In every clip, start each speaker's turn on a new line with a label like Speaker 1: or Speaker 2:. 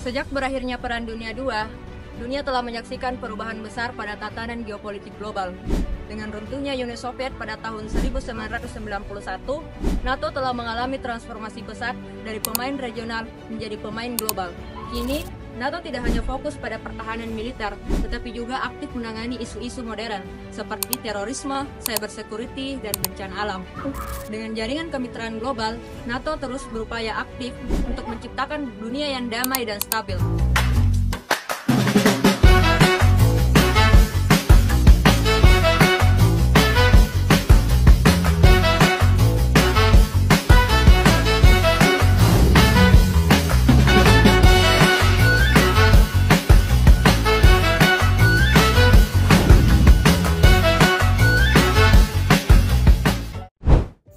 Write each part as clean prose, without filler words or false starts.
Speaker 1: Sejak berakhirnya Perang Dunia II, dunia telah menyaksikan perubahan besar pada tatanan geopolitik global. Dengan runtuhnya Uni Soviet pada tahun 1991, NATO telah mengalami transformasi besar dari pemain regional menjadi pemain global. Kini, NATO tidak hanya fokus pada pertahanan militer, tetapi juga aktif menangani isu-isu modern seperti terorisme, cyber security, dan bencana alam. Dengan jaringan kemitraan global, NATO terus berupaya aktif untuk menciptakan dunia yang damai dan stabil.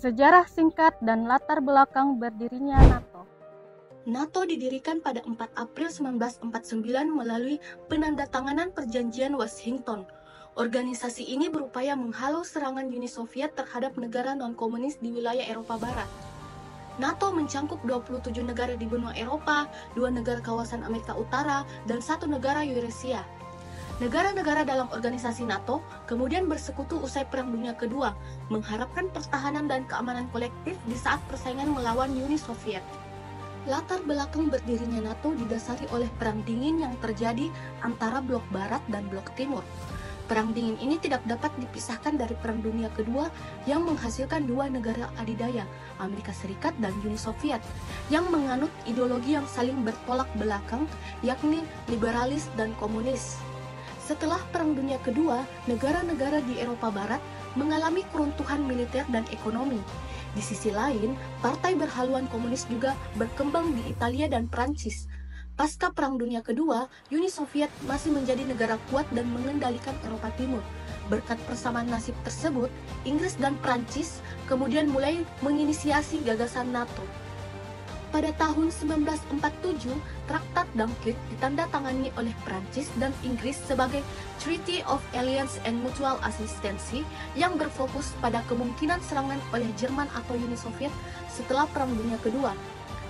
Speaker 2: Sejarah singkat dan latar belakang berdirinya NATO.
Speaker 3: NATO didirikan pada 4 April 1949 melalui penandatanganan Perjanjian Washington. Organisasi ini berupaya menghalau serangan Uni Soviet terhadap negara non-komunis di wilayah Eropa Barat. NATO mencangkup 27 negara di benua Eropa, 2 negara kawasan Amerika Utara, dan 1 negara Eurasia. Negara-negara dalam organisasi NATO kemudian bersekutu usai Perang Dunia Kedua, mengharapkan pertahanan dan keamanan kolektif di saat persaingan melawan Uni Soviet. Latar belakang berdirinya NATO didasari oleh Perang Dingin yang terjadi antara Blok Barat dan Blok Timur. Perang Dingin ini tidak dapat dipisahkan dari Perang Dunia Kedua yang menghasilkan 2 negara adidaya, Amerika Serikat dan Uni Soviet, yang menganut ideologi yang saling bertolak belakang, yakni liberalis dan komunis. Setelah Perang Dunia Kedua, negara-negara di Eropa Barat mengalami keruntuhan militer dan ekonomi. Di sisi lain, partai berhaluan komunis juga berkembang di Italia dan Prancis. Pasca Perang Dunia Kedua, Uni Soviet masih menjadi negara kuat dan mengendalikan Eropa Timur. Berkat persamaan nasib tersebut, Inggris dan Prancis kemudian mulai menginisiasi gagasan NATO. Pada tahun 1947, Traktat Dunkirk ditandatangani oleh Prancis dan Inggris sebagai Treaty of Alliance and Mutual Assistance yang berfokus pada kemungkinan serangan oleh Jerman atau Uni Soviet setelah Perang Dunia Kedua.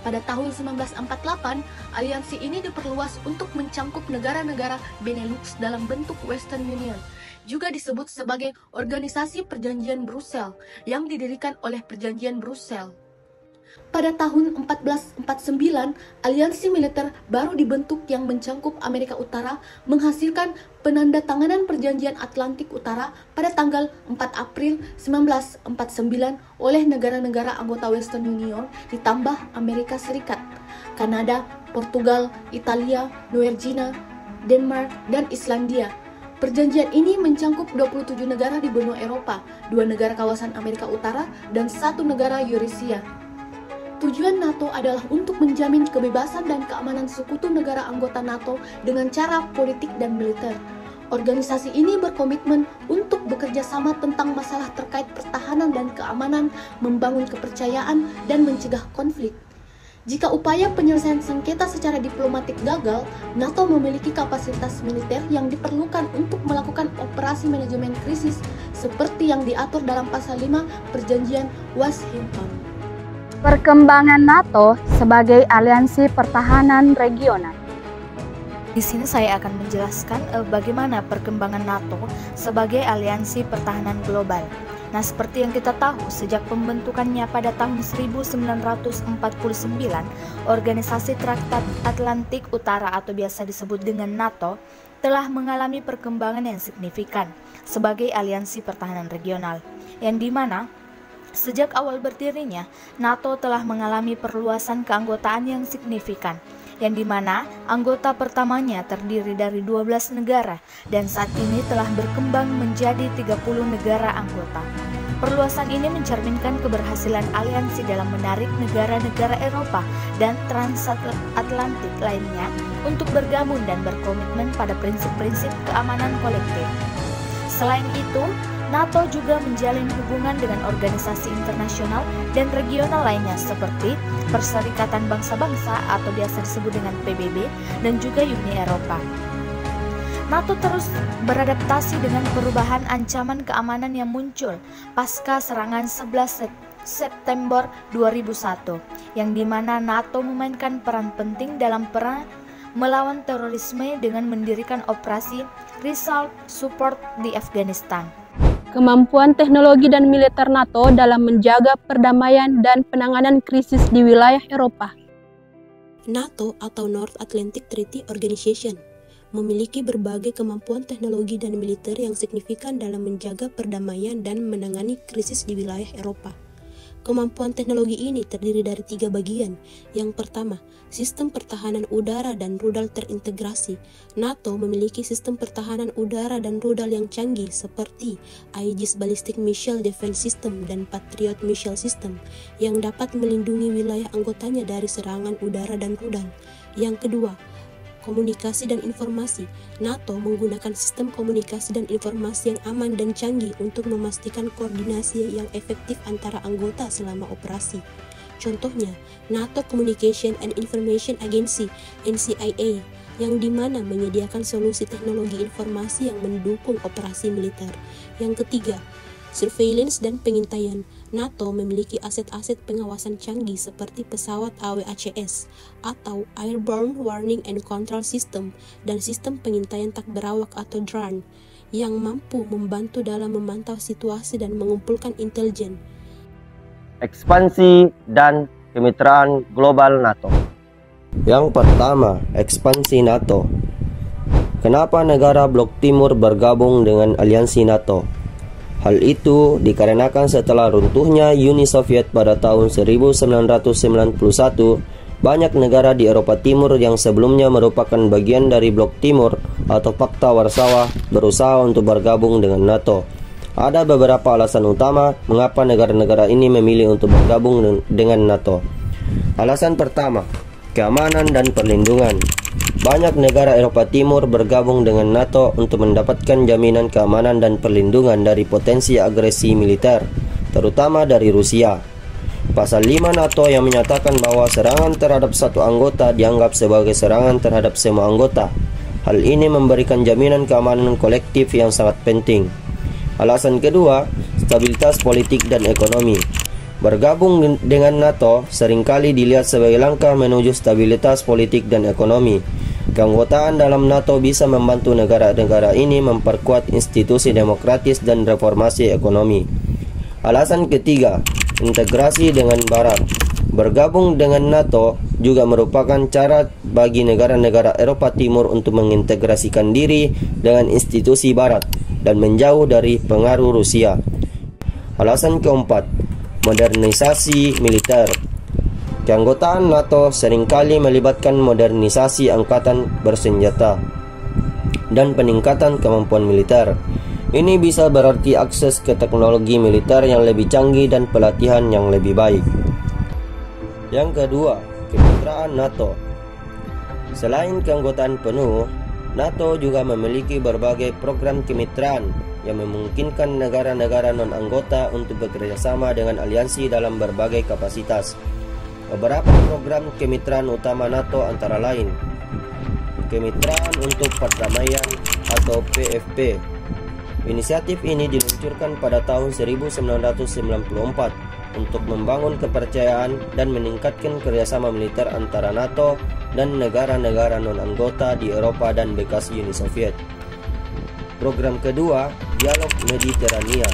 Speaker 3: Pada tahun 1948, aliansi ini diperluas untuk mencangkup negara-negara Benelux dalam bentuk Western Union, juga disebut sebagai Organisasi Perjanjian Brussels, yang didirikan oleh Perjanjian Brussels. Pada tahun 1449, aliansi militer baru dibentuk yang mencangkup Amerika Utara menghasilkan penandatanganan Perjanjian Atlantik Utara pada tanggal 4 April 1949 oleh negara-negara anggota Western Union ditambah Amerika Serikat, Kanada, Portugal, Italia, Norwegia, Denmark, dan Islandia. Perjanjian ini mencangkup 27 negara di benua Eropa, 2 negara kawasan Amerika Utara, dan 1 negara Eurasia. Tujuan NATO adalah untuk menjamin kebebasan dan keamanan sekutu negara anggota NATO dengan cara politik dan militer. Organisasi ini berkomitmen untuk bekerja sama tentang masalah terkait pertahanan dan keamanan, membangun kepercayaan, dan mencegah konflik. Jika upaya penyelesaian sengketa secara diplomatik gagal, NATO memiliki kapasitas militer yang diperlukan untuk melakukan operasi manajemen krisis seperti yang diatur dalam pasal 5 Perjanjian Washington.
Speaker 2: Perkembangan NATO sebagai aliansi pertahanan regional.
Speaker 4: Di sini saya akan menjelaskan bagaimana perkembangan NATO sebagai aliansi pertahanan global. Nah, seperti yang kita tahu, sejak pembentukannya pada tahun 1949, Organisasi Traktat Atlantik Utara atau biasa disebut dengan NATO telah mengalami perkembangan yang signifikan sebagai aliansi pertahanan regional, yang dimana sejak awal berdirinya, NATO telah mengalami perluasan keanggotaan yang signifikan, yang dimana anggota pertamanya terdiri dari 12 negara dan saat ini telah berkembang menjadi 30 negara anggota. Perluasan ini mencerminkan keberhasilan aliansi dalam menarik negara-negara Eropa dan transatlantik lainnya untuk bergabung dan berkomitmen pada prinsip-prinsip keamanan kolektif. Selain itu, NATO juga menjalin hubungan dengan organisasi internasional dan regional lainnya seperti Perserikatan Bangsa-Bangsa atau biasa disebut dengan PBB dan juga Uni Eropa. NATO terus beradaptasi dengan perubahan ancaman keamanan yang muncul pasca serangan 11 September 2001, yang dimana NATO memainkan peran penting dalam melawan terorisme dengan mendirikan operasi Result Support di Afghanistan.
Speaker 2: Kemampuan teknologi dan militer NATO dalam menjaga perdamaian dan penanganan krisis di wilayah Eropa.
Speaker 3: NATO atau North Atlantic Treaty Organization memiliki berbagai kemampuan teknologi dan militer yang signifikan dalam menjaga perdamaian dan menangani krisis di wilayah Eropa. Kemampuan teknologi ini terdiri dari 3 bagian. Yang pertama, sistem pertahanan udara dan rudal terintegrasi. NATO memiliki sistem pertahanan udara dan rudal yang canggih seperti Aegis Ballistic Missile Defense System dan Patriot Missile System yang dapat melindungi wilayah anggotanya dari serangan udara dan rudal. Yang kedua, komunikasi dan informasi. NATO menggunakan sistem komunikasi dan informasi yang aman dan canggih untuk memastikan koordinasi yang efektif antara anggota selama operasi. Contohnya, NATO Communication and Information Agency (NCIA) yang dimana menyediakan solusi teknologi informasi yang mendukung operasi militer. Yang ketiga, surveillance dan pengintaian. NATO memiliki aset-aset pengawasan canggih seperti pesawat AWACS atau Airborne Warning and Control System dan sistem pengintaian tak berawak atau drone yang mampu membantu dalam memantau situasi dan mengumpulkan intelijen.
Speaker 5: Ekspansi dan kemitraan global NATO. Yang pertama, ekspansi NATO. Kenapa negara Blok Timur bergabung dengan aliansi NATO? Hal itu dikarenakan setelah runtuhnya Uni Soviet pada tahun 1991, banyak negara di Eropa Timur yang sebelumnya merupakan bagian dari Blok Timur atau Pakta Warsawa berusaha untuk bergabung dengan NATO. Ada beberapa alasan utama mengapa negara-negara ini memilih untuk bergabung dengan NATO. Alasan pertama, keamanan dan perlindungan. Banyak negara Eropa Timur bergabung dengan NATO untuk mendapatkan jaminan keamanan dan perlindungan dari potensi agresi militer, terutama dari Rusia. Pasal 5 NATO yang menyatakan bahwa serangan terhadap satu anggota dianggap sebagai serangan terhadap semua anggota. Hal ini memberikan jaminan keamanan kolektif yang sangat penting. Alasan kedua, stabilitas politik dan ekonomi. Bergabung dengan NATO seringkali dilihat sebagai langkah menuju stabilitas politik dan ekonomi. Keanggotaan dalam NATO bisa membantu negara-negara ini memperkuat institusi demokratis dan reformasi ekonomi. Alasan ketiga, integrasi dengan Barat. Bergabung dengan NATO juga merupakan cara bagi negara-negara Eropa Timur untuk mengintegrasikan diri dengan institusi Barat dan menjauh dari pengaruh Rusia. Alasan keempat, modernisasi militer. Keanggotaan NATO seringkali melibatkan modernisasi angkatan bersenjata dan peningkatan kemampuan militer. Ini bisa berarti akses ke teknologi militer yang lebih canggih dan pelatihan yang lebih baik. Yang kedua, kemitraan NATO. Selain keanggotaan penuh, NATO juga memiliki berbagai program kemitraan yang memungkinkan negara-negara non-anggota untuk bekerjasama dengan aliansi dalam berbagai kapasitas. Beberapa program kemitraan utama NATO antara lain Kemitraan untuk Perdamaian atau PFP. Inisiatif ini diluncurkan pada tahun 1994 untuk membangun kepercayaan dan meningkatkan kerjasama militer antara NATO dan negara-negara non-anggota di Eropa dan bekas Uni Soviet. Program kedua, Dialog Mediterania.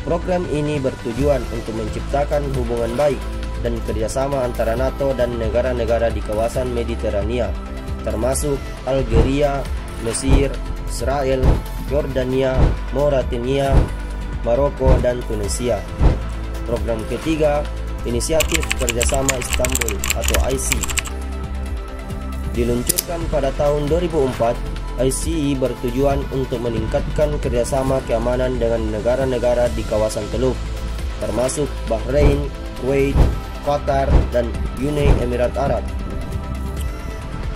Speaker 5: Program ini bertujuan untuk menciptakan hubungan baik dan kerjasama antara NATO dan negara-negara di kawasan Mediterania, termasuk Algeria, Mesir, Israel, Yordania, Mauritania, Maroko, dan Tunisia. Program ketiga, Inisiatif Kerjasama Istanbul atau IC. Diluncurkan pada tahun 2004, ICI bertujuan untuk meningkatkan kerjasama keamanan dengan negara-negara di kawasan Teluk, termasuk Bahrain, Kuwait, Qatar, dan Uni Emirat Arab.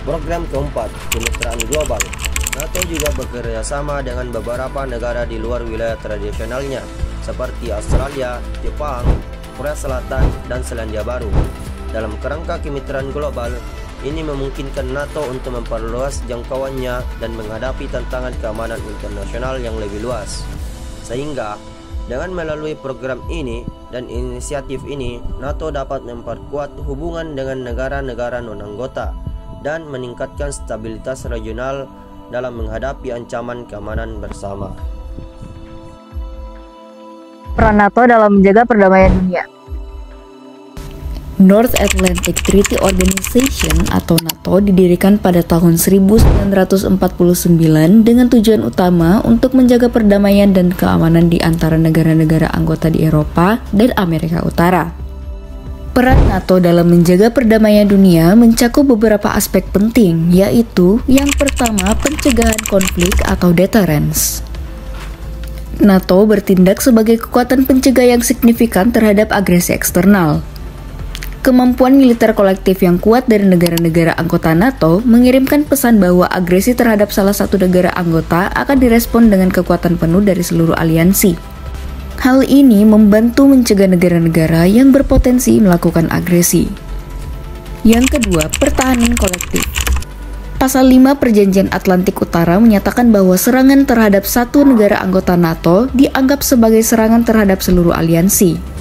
Speaker 5: Program keempat, kemitraan global. NATO juga bekerja sama dengan beberapa negara di luar wilayah tradisionalnya, seperti Australia, Jepang, Korea Selatan, dan Selandia Baru. Dalam kerangka kemitraan global, ini memungkinkan NATO untuk memperluas jangkauannya dan menghadapi tantangan keamanan internasional yang lebih luas. Sehingga, dengan melalui program ini dan inisiatif ini, NATO dapat memperkuat hubungan dengan negara-negara non-anggota, dan meningkatkan stabilitas regional dalam menghadapi ancaman keamanan bersama.
Speaker 1: Peran NATO dalam menjaga perdamaian dunia.
Speaker 4: North Atlantic Treaty Organization atau NATO didirikan pada tahun 1949 dengan tujuan utama untuk menjaga perdamaian dan keamanan di antara negara-negara anggota di Eropa dan Amerika Utara. Peran NATO dalam menjaga perdamaian dunia mencakup beberapa aspek penting, yaitu yang pertama pencegahan konflik atau deterrence. NATO bertindak sebagai kekuatan pencegah yang signifikan terhadap agresi eksternal. Kemampuan militer kolektif yang kuat dari negara-negara anggota NATO mengirimkan pesan bahwa agresi terhadap salah satu negara anggota akan direspon dengan kekuatan penuh dari seluruh aliansi. Hal ini membantu mencegah negara-negara yang berpotensi melakukan agresi. Yang kedua, pertahanan kolektif. Pasal 5 Perjanjian Atlantik Utara menyatakan bahwa serangan terhadap satu negara anggota NATO dianggap sebagai serangan terhadap seluruh aliansi.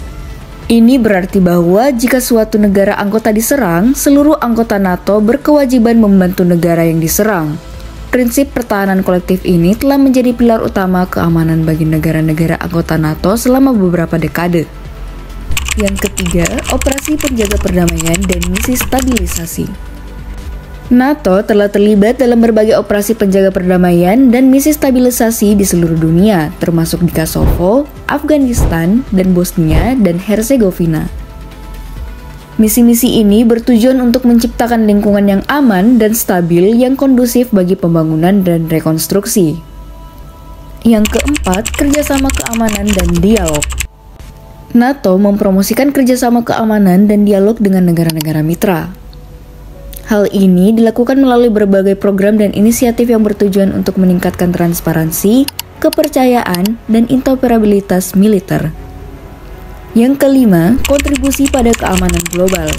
Speaker 4: Ini berarti bahwa jika suatu negara anggota diserang, seluruh anggota NATO berkewajiban membantu negara yang diserang. Prinsip pertahanan kolektif ini telah menjadi pilar utama keamanan bagi negara-negara anggota NATO selama beberapa dekade. Yang ketiga, operasi penjaga perdamaian dan misi stabilisasi. NATO telah terlibat dalam berbagai operasi penjaga perdamaian dan misi stabilisasi di seluruh dunia, termasuk di Kosovo, Afghanistan, dan Bosnia dan Herzegovina. Misi-misi ini bertujuan untuk menciptakan lingkungan yang aman dan stabil yang kondusif bagi pembangunan dan rekonstruksi. Yang keempat, kerjasama keamanan dan dialog. NATO mempromosikan kerjasama keamanan dan dialog dengan negara-negara mitra. Hal ini dilakukan melalui berbagai program dan inisiatif yang bertujuan untuk meningkatkan transparansi, kepercayaan, dan interoperabilitas militer. Yang kelima, kontribusi pada keamanan global.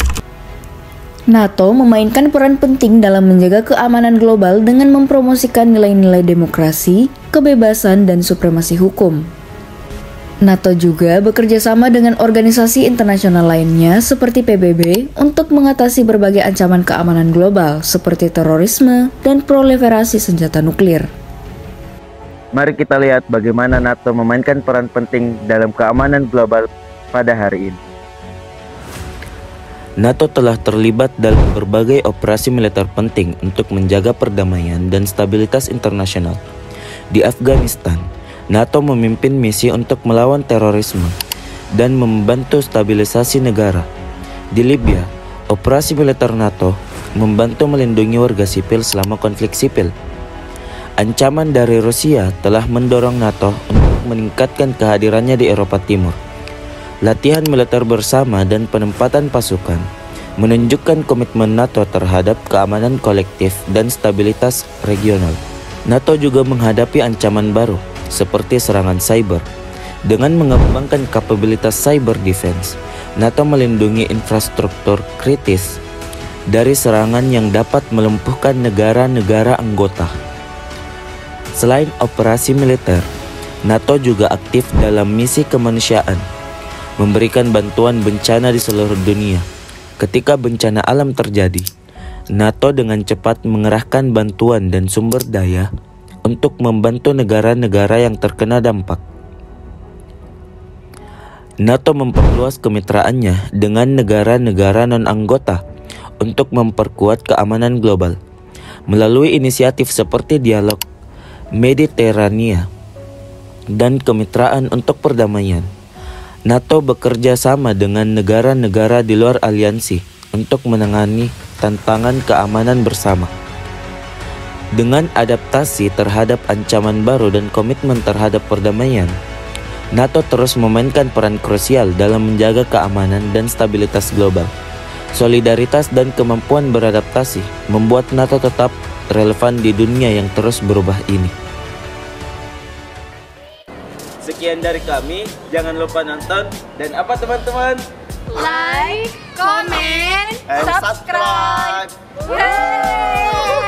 Speaker 4: NATO memainkan peran penting dalam menjaga keamanan global dengan mempromosikan nilai-nilai demokrasi, kebebasan, dan supremasi hukum. NATO juga bekerja sama dengan organisasi internasional lainnya seperti PBB untuk mengatasi berbagai ancaman keamanan global seperti terorisme dan proliferasi senjata nuklir.
Speaker 6: Mari kita lihat bagaimana NATO memainkan peran penting dalam keamanan global pada hari ini.
Speaker 7: NATO telah terlibat dalam berbagai operasi militer penting untuk menjaga perdamaian dan stabilitas internasional. Di Afghanistan, NATO memimpin misi untuk melawan terorisme dan membantu stabilisasi negara. Di Libya, operasi militer NATO membantu melindungi warga sipil selama konflik sipil. Ancaman dari Rusia telah mendorong NATO untuk meningkatkan kehadirannya di Eropa Timur. Latihan militer bersama dan penempatan pasukan menunjukkan komitmen NATO terhadap keamanan kolektif dan stabilitas regional. NATO juga menghadapi ancaman baru seperti serangan cyber. Dengan mengembangkan kapabilitas cyber defense, NATO melindungi infrastruktur kritis dari serangan yang dapat melumpuhkan negara-negara anggota. Selain operasi militer, NATO juga aktif dalam misi kemanusiaan, memberikan bantuan bencana di seluruh dunia. Ketika bencana alam terjadi, NATO dengan cepat mengerahkan bantuan dan sumber daya untuk membantu negara-negara yang terkena dampak. NATO memperluas kemitraannya dengan negara-negara non-anggota untuk memperkuat keamanan global. Melalui inisiatif seperti Dialog Mediterania dan Kemitraan untuk Perdamaian, NATO bekerja sama dengan negara-negara di luar aliansi untuk menangani tantangan keamanan bersama. Dengan adaptasi terhadap ancaman baru dan komitmen terhadap perdamaian, NATO terus memainkan peran krusial dalam menjaga keamanan dan stabilitas global. Solidaritas dan kemampuan beradaptasi membuat NATO tetap relevan di dunia yang terus berubah ini.
Speaker 6: Sekian dari kami, jangan lupa nonton dan apa teman-teman?
Speaker 3: Like, comment,
Speaker 6: And subscribe.
Speaker 3: Yeay!